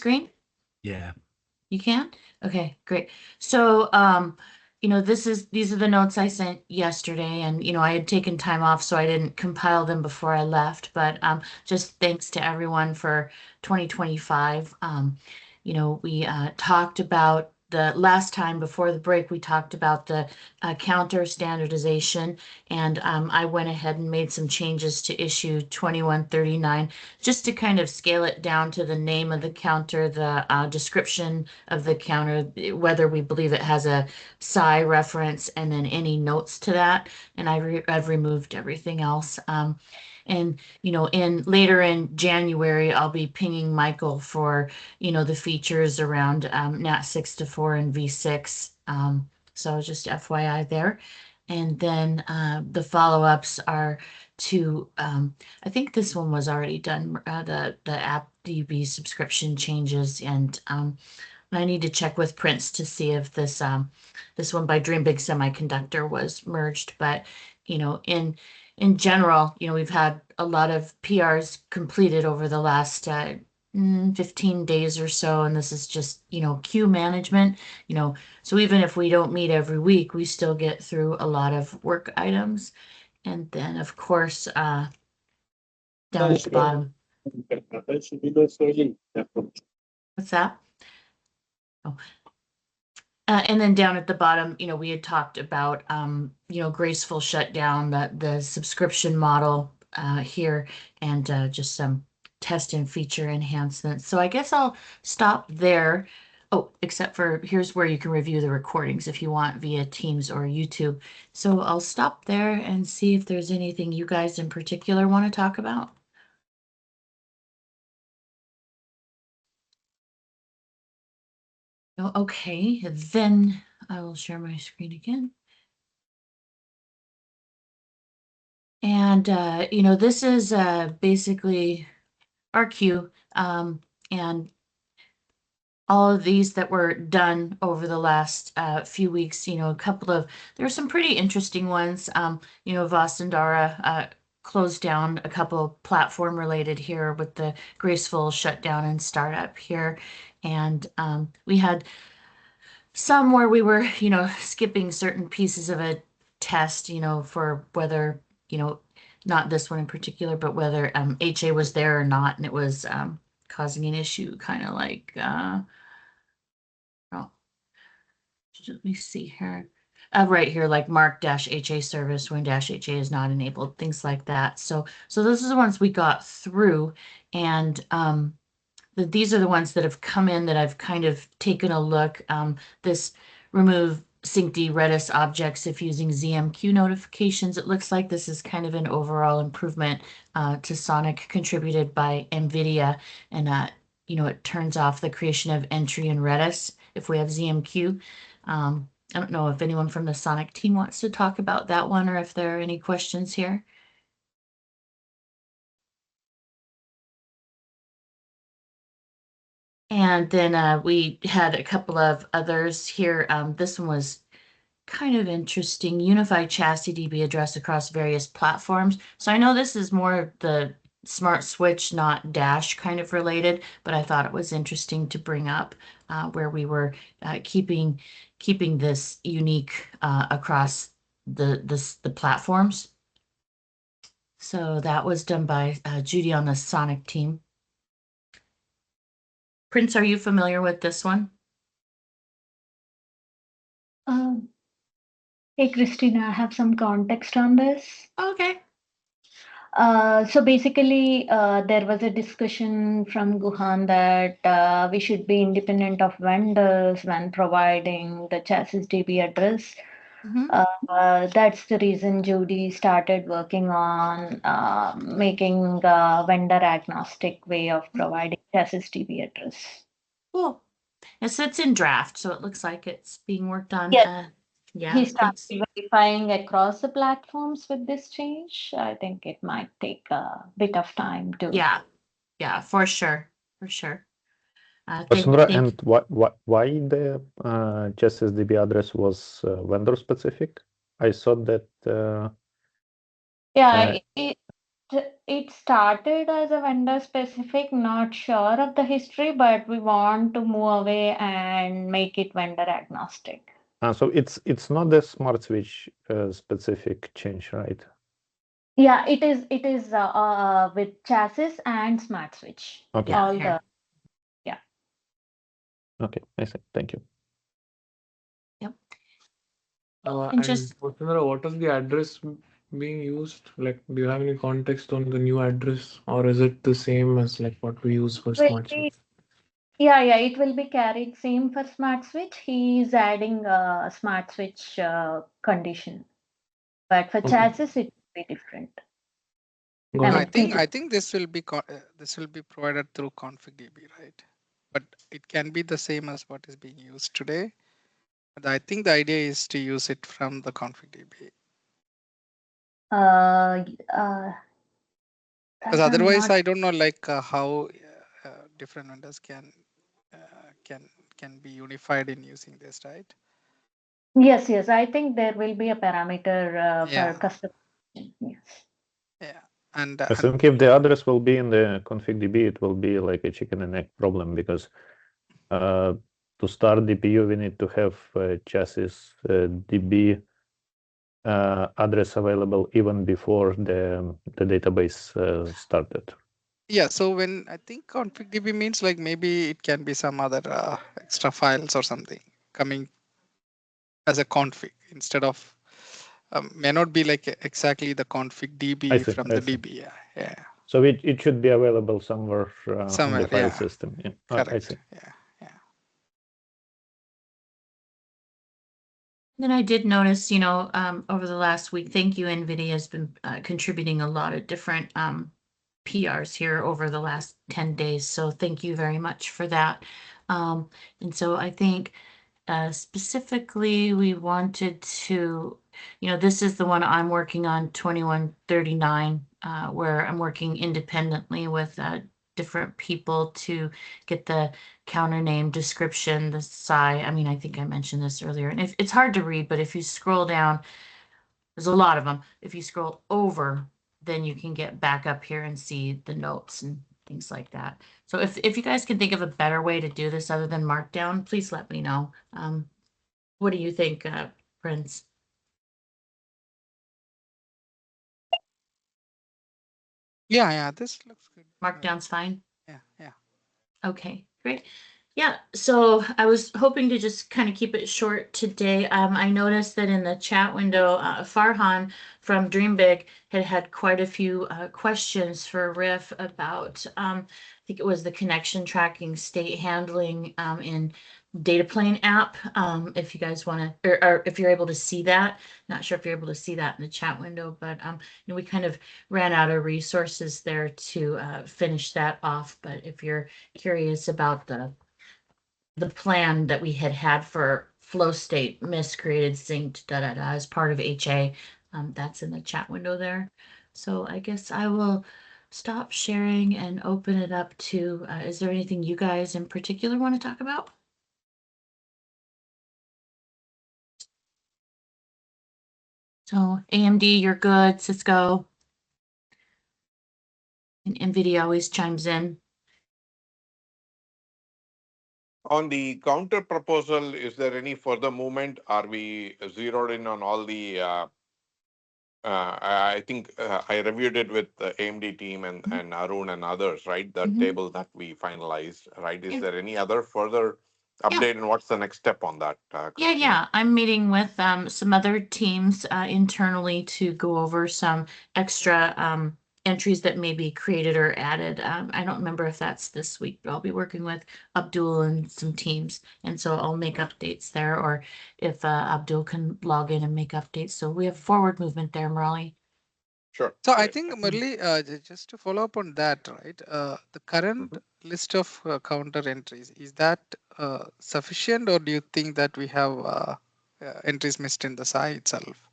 screen? Yeah. You can? Okay, great. So, these are the notes I sent yesterday, and I had taken time off, so I didn't compile them before I left. But just thanks to everyone for 2025. We talked about the last time before the break, we talked about the counter standardization, and I went ahead and made some changes to issue 2139 just to kind of scale it down to the name of the counter, the description of the counter, whether we believe it has a psi reference, and then any notes to that. And I've removed everything else. And later in January, I'll be pinging Michael for the features around NAT 6 to 4 and V6. So just FYI there. And then the follow-ups are to I think this one was already done, the AppDB subscription changes, and I need to check with Prince to see if this one by Dream Big Semiconductor was merged. But in general, we've had a lot of PRs completed over the last 15 days or so, and this is just queue management. So even if we don't meet every week, we still get through a lot of work items. And then, of course, down at the bottom. What's that? Oh. And then down at the bottom, we had talked about, graceful shutdown, the subscription model here, and just some test and feature enhancements. So I guess I'll stop there. Oh, except for here's where you can review the recordings if you want via Teams or YouTube. So I'll stop there and see if there's anything you guys in particular want to talk about. Oh, okay, then I will share my screen again. And, this is basically our queue, and all of these that were done over the last few weeks, there are some pretty interesting ones. Vasundhara closed down a couple platform related here with the graceful shutdown and startup here. And we had some where we were, skipping certain pieces of a test, for whether, not this one in particular, but whether HA was there or not, and it was causing an issue, kind of like, oh, let me see here. Right here, like mark-HA service when -HA is not enabled, things like that. So those are the ones we got through, and these are the ones that have come in that I've kind of taken a look. This remove syncd Redis objects if using ZMQ notifications. It looks like this is kind of an overall improvement to SONiC contributed by NVIDIA. And, it turns off the creation of entry in Redis if we have ZMQ. I don't know if anyone from the SONiC team wants to talk about that one or if there are any questions here. And then we had a couple of others here. This one was kind of interesting. Unified chassis DB address across various platforms. So I know this is more of the smart switch, not dash kind of related, but I thought it was interesting to bring up where we were keeping this unique across the platforms. So that was done by Judy on the SONiC team. Prince, are you familiar with this one? Hey, Kristina, I have some context on this. Okay. So basically, there was a discussion from Guhan that we should be independent of vendors when providing the chassis DB address. That's the reason Judy started working on making a vendor-agnostic way of providing chassis DB address. Cool. Yes, it's in draft, so it looks like it's being worked on. Yes. Yeah, He started verifying across the platforms with this change. I think it might take a bit of time to. Yeah, for sure. Vasundhara, and why the chassis DB address was vendor specific? I thought that. It started as a vendor specific, not sure of the history, but we want to move away and make it vendor agnostic. So it's not the smart switch specific change, right? Yeah, it is. It is with chassis and smart switch. Okay. Yeah, All here. yeah. Okay, I see. Thank you. Yep. And And just Vasundhara, what is the address being used? Like, do you have any context on the new address, or is it the same as like what we use for Will smart be, switch? yeah, it will be carried same for smart switch. He is adding a smart switch condition, but for Okay. chassis it will be different. Got I it. mean, I think this will be provided through config.db, right? But it can be the same as what is being used today. But I think the idea is to use it from the config.db. uh, Because that I'm otherwise, not. I don't know like how different vendors can be unified in using this, right? Yes. I think there will be a parameter for Yeah, customization. Yes. yeah. And I think if the address will be in the config.db, it will be like a chicken and egg problem because to start DPU, we need to have chassis DB address available even before the database started. yeah, so when I think config.db means like maybe it can be some other extra files or something coming as a config instead of may not be like exactly the config db from the db. Yeah. So it should be available somewhere on Somewhere, the file yeah. system. Yeah, Correct. I see. Yeah. then I did notice, over the last week, thank you, NVIDIA has been contributing a lot of different PRs here over the last 10 days. So thank you very much for that. And so I think specifically we wanted to, this is the one I'm working on, 2139, where I'm working independently with different people to get the counter name description, the SI. I mean, I think I mentioned this earlier, and if it's hard to read, but if you scroll down, there's a lot of them. If you scroll over, then you can get back up here and see the notes and things like that. So if you guys can think of a better way to do this other than Markdown, please let me know. What do you think, Prince? Yeah, this looks good. Markdown's fine? Yeah. Okay, great. Yeah, so I was hoping to just kind of keep it short today. I noticed that in the chat window, Farhan from Dream Big had quite a few questions for Riff about, I think it was the connection tracking state handling in data plane app. If you guys want to, or if you're able to see that, not sure if you're able to see that in the chat window, but we kind of ran out of resources there to finish that off. But if you're curious about the plan that we had for flow state, miscreated, synced, as part of HA, that's in the chat window there. So I guess I will stop sharing and open it up to, is there anything you guys in particular want to talk about? So AMD, you're good. Cisco and NVIDIA always chimes in. On the counter proposal, is there any further movement? Are we zeroed in on all the, I think I reviewed it with the AMD team and Arun and others, right? The table that we finalized, right? Is there any other further update and what's the next step on that? Kristina? Yeah. I'm meeting with some other teams internally to go over some extra entries that may be created or added. I don't remember if that's this week, but I'll be working with Abdul and some teams. And so I'll make updates there, or if Abdul can log in and make updates. So we have forward movement there, Murali. Sure. So I think Murali, just to follow up on that, right? The current list of counter entries, is that sufficient, or do you think that we have entries missed in the SI itself?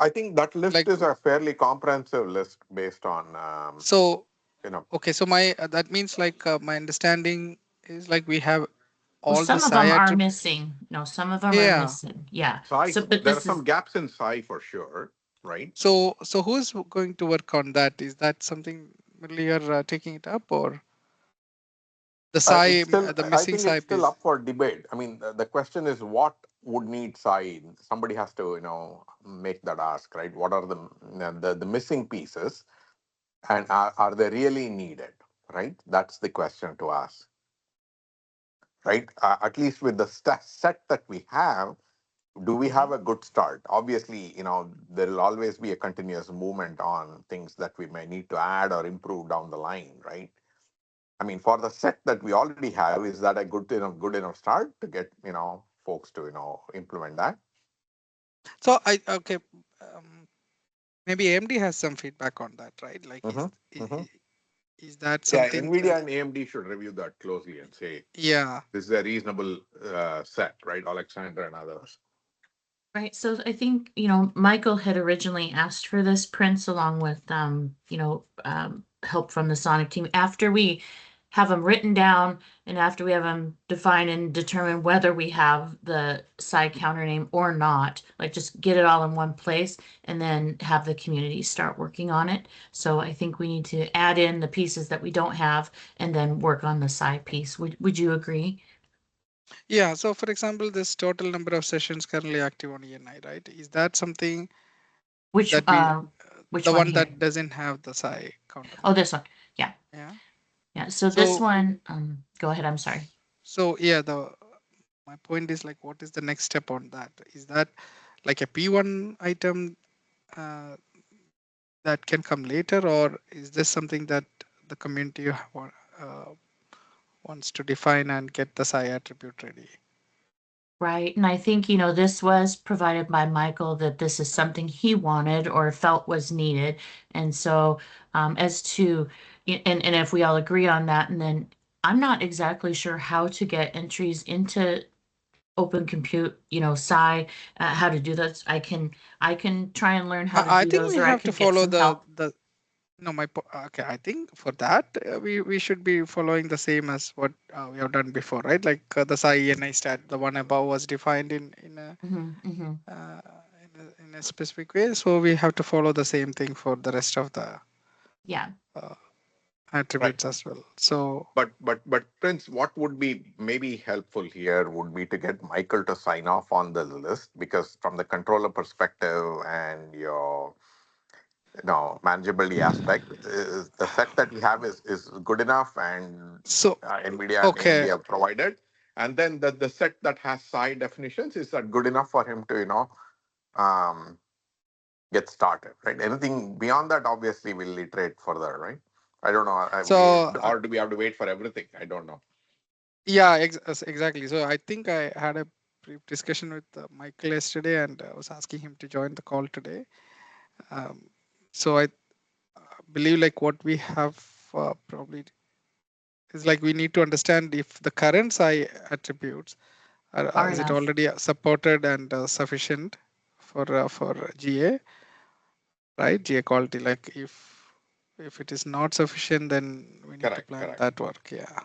I think that list is a fairly comprehensive list based on, okay, so my that means like my understanding is like we have all Well, some the of them SI are attributes. missing. No, some of them are Yeah. missing. Yeah. Sai, So, but there are this is some gaps in Sai for sure, right? So who's going to work on that? Is that something Murali, you're taking it up, or the It's SI, still, the I missing think SI it's still piece? up for debate. I mean, the question is what would need side? Somebody has to, make that ask, right? What are the missing pieces, and are they really needed, right? That's the question to ask, right? At least with the set that we have, do we have a good start? Obviously, there will always be a continuous movement on things that we may need to add or improve down the line, right? I mean, for the set that we already have, is that a good enough start to get folks to implement that? So okay, um, maybe AMD has some feedback on that, right? Like, Mm-hmm. Mm-hmm. is that Yeah, something? Nvidia and AMD should review that closely and say Yeah. this is a reasonable set, right? Alexander and others. Right. So I think, Michael had originally asked for this, Prince, along with, help from the SONiC team. After we have them written down and after we have them define and determine whether we have the side counter name or not, like just get it all in one place and then have the community start working on it. So I think we need to add in the pieces that we don't have and then work on the side piece. Would you agree? Yeah. So for example, this total number of sessions currently active on ENI, right? Is that something Which that we, which the one one here? that doesn't have the SI counter? Oh, this one. Yeah. Yeah. Yeah. So this So one, go ahead. I'm sorry. so yeah, my point is, like, what is the next step on that? Is that like a P1 item that can come later, or is this something that the community wants to define and get the SI attribute ready? Right. And I think, this was provided by Michael that this is something he wanted or felt was needed. And so, as to, and if we all agree on that, and then I'm not exactly sure how to get entries into Open Compute, Psi, how to do those. I can try and learn how to I do think those, we or I have to can get follow some help. the no my okay. I think for that we should be following the same as what we have done before, right? Like the SI ENI stat, the one above was defined Mm-hmm. uh, in a specific way, so we have to follow the same thing for the rest of the Yeah. uh, Right. attributes as well. So But Prince, what would be maybe helpful here would be to get Michael to sign off on the list, because from the controller perspective and your manageability aspect, the set that we have is good enough, and so Nvidia and AMD okay. have provided. And then the set that has psi definitions, is that good enough for him to um, get started, right? Anything beyond that, obviously, we'll iterate further, right? I don't know. So Or do we have to wait for everything? I don't know. yeah, exactly. So I think I had a brief discussion with Michael yesterday, and I was asking him to join the call today. So I believe like what we have probably is like we need to understand if the current SI attributes Are is it enough. already supported and sufficient for GA, right? GA quality. Like if it is not sufficient, then we need to Correct, plan correct. that work. Yeah.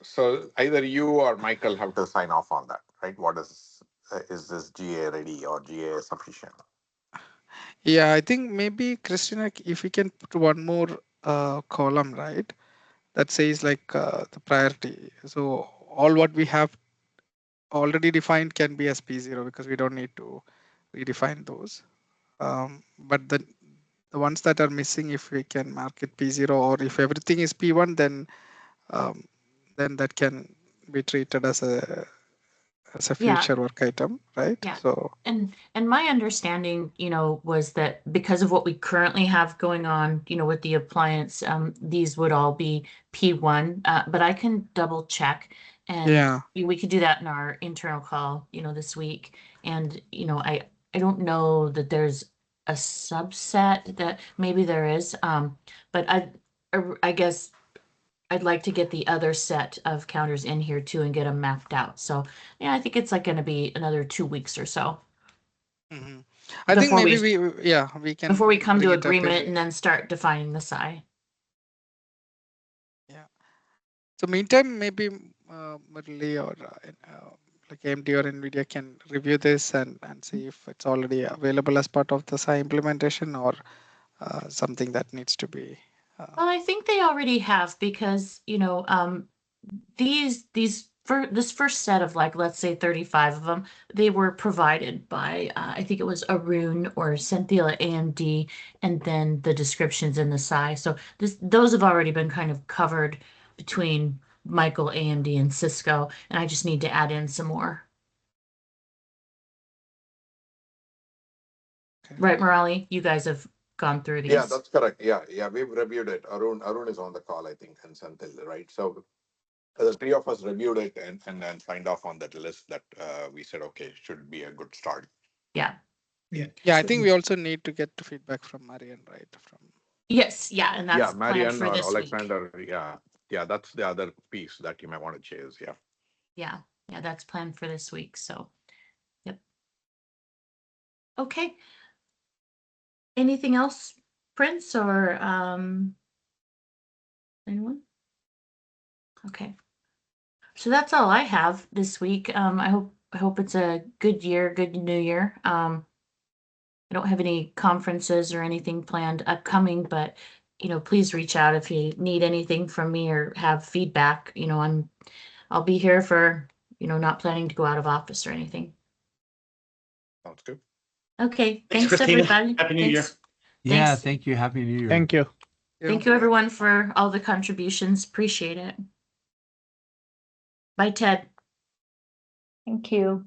So either you or Michael have to sign off on that, right? What is this GA ready or GA sufficient? Yeah, I think maybe Kristina, if we can put one more column, right, that says like the priority. So all what we have already defined can be as P0 because we don't need to redefine those. But the ones that are missing, if we can mark it P0, or if everything is P1, um, then that can be treated as a Yeah. future work item, right? Yeah. So And my understanding, was that because of what we currently have going on, with the appliance, these would all be P1. But I can double check, and yeah. we could do that in our internal call, this week. And, I don't know that there's a subset that maybe there is, but I guess I'd like to get the other set of counters in here too and get them mapped out. So yeah, I think it's like going to be another 2 weeks or so I think before maybe we we before we can come bring to it up agreement in. and then start defining the psi. Yeah. So meantime, maybe Murali or like AMD or NVIDIA can review this and see if it's already available as part of the SI implementation or something that needs to be. Well, I think they already have because, this first set of like, let's say 35 of them, they were provided by, I think it was Arun or Cynthia at AMD, and then the descriptions in the SI. So those have already been kind of covered between Michael, AMD, and Cisco, and I just need to add in some more. Okay. Right, Murali? You guys have gone through these. Yeah, that's correct. Yeah, we've reviewed it. Arun is on the call, I think, and Santil, right? So the three of us reviewed it and then signed off on that list that we said, okay, should be a good start. Yeah. Yeah, I think we also need to get feedback from Marian, right? Yes, yeah, and that's Yeah, planned Marian for or this week. Alexander. Yeah, that's the other piece that you might want to chase. Yeah. Yeah, that's planned for this week. So, yep. Okay. Anything else, Prince, or anyone? Okay. So that's all I have this week. I hope it's a good year, good new year. I don't have any conferences or anything planned upcoming, but please reach out if you need anything from me or have feedback. I'll be here for, not planning to go out of office or anything. Sounds good. Okay, Thanks, thanks Kristina. everybody. Happy New Year. Yeah, Thanks. thank you. Happy New Year. Thank you. Thank you everyone for all the contributions. Appreciate it. Bye, Ted. Thank you.